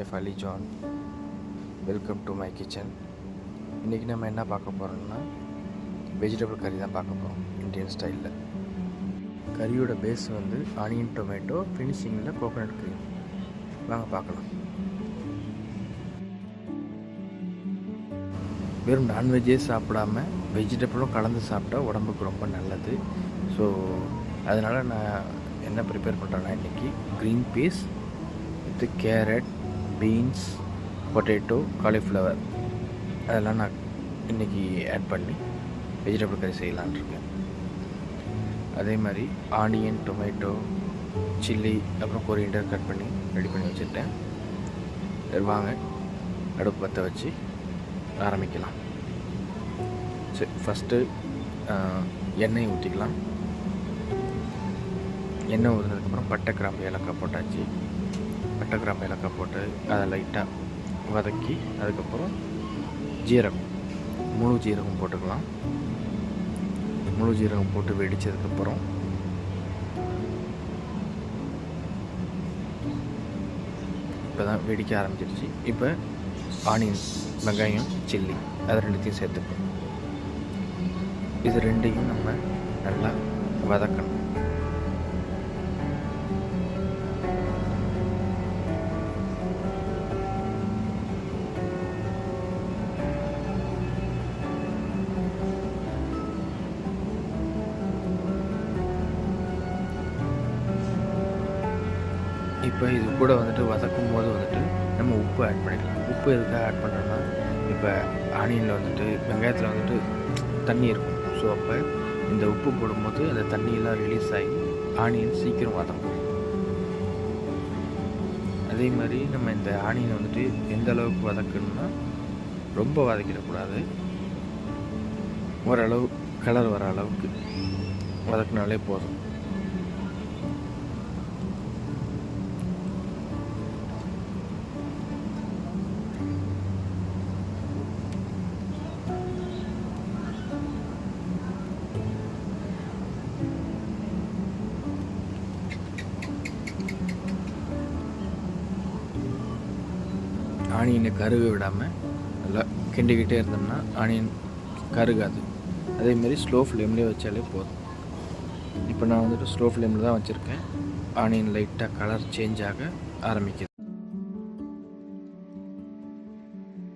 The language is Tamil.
Chef Ali John. Welcome to my kitchen. இன்றைக்கி நம்ம என்ன பார்க்க போகிறோம்னா வெஜிடபிள் கறி தான் பார்க்க போகிறோம் இந்தியன் ஸ்டைலில். கறியோட பேஸ் வந்து ஆனியன் டொமேட்டோ, ஃபினிஷிங்கில் கோகோனட் க்ரீம். வாங்க பார்க்கலாம். வெறும் நான்வெஜ்ஜே சாப்பிடாம வெஜிடபிளும் கலந்து சாப்பிட்டா உடம்புக்கு ரொம்ப நல்லது. ஸோ அதனால் நான் என்ன ப்ரிப்பேர் பண்ணுறேன்னா இன்றைக்கி green peas with carrot, beans, potato, cauliflower அதெல்லாம் நான் இன்றைக்கி ஆட் பண்ணி வெஜிடபிள் கறி செய்யலான் இருக்கேன். அதே மாதிரி ஆனியன், டொமேட்டோ, சில்லி, அப்புறம் கொரியண்டர் கட் பண்ணி ரெடி பண்ணி வச்சுருக்கேன். வாங்க அடுப்பு பற்ற வச்சு ஆரம்பிக்கலாம். சரி, ஃபஸ்ட்டு எண்ணெய் ஊற்றிக்கலாம். எண்ணெய் ஊற்றினதுக்கப்புறம் பட்டை, கிராம்பு, ஏலக்காய் போட்டாச்சு. பட்டை, கிராம்பு, ஏலக்காய் போட்டு அதை லைட்டாக வதக்கி அதுக்கப்புறம் ஜீரகம், முழு ஜீரகம் போட்டுக்கலாம். முழு ஜீரகம் போட்டு வெடித்ததுக்கப்புறம் இப்போ தான் வெடிக்க ஆரம்பிச்சிருச்சு. இப்போ ஆனியன், வெங்காயம், சில்லி அதை ரெண்டுத்தையும் சேர்த்துப்போம். இது ரெண்டையும் நம்ம நல்லா வதக்கணும். இப்போ இது கூட வந்துட்டு வதக்கும் போது வந்துட்டு நம்ம உப்பு ஆட் பண்ணிக்கலாம். உப்பு எதுக்காக ஆட் பண்ணுறோன்னா, இப்போ ஆனியனில் வந்துட்டு வெங்காயத்தில் வந்துட்டு தண்ணி இருக்கும். ஸோ அப்போ இந்த உப்பு போடும்போது அந்த தண்ணியெல்லாம் ரிலீஸ் ஆகி ஆனியன் சீக்கிரம் வதங்கும். அதே மாதிரி நம்ம இந்த ஆனியனை வந்துட்டு எந்த அளவுக்கு வதக்கணும்னா ரொம்ப வதக்கிடக்கூடாது. ஓரளவு கலர் வர அளவுக்கு வதக்கினாலே போதும். ஆனியனை கருக விடாமல் நல்லா கிண்டிக்கிட்டே இருந்தோம்னா ஆனியன் கருகாது. அதேமாரி ஸ்லோ ஃப்ளேம்லேயே வச்சாலே போதும். இப்போ நான் வந்துட்டு ஸ்லோ ஃப்ளேமில் தான் வச்சுருக்கேன். ஆனியன் லைட்டாக கலர் சேஞ்ச் ஆக ஆரம்பிக்குது.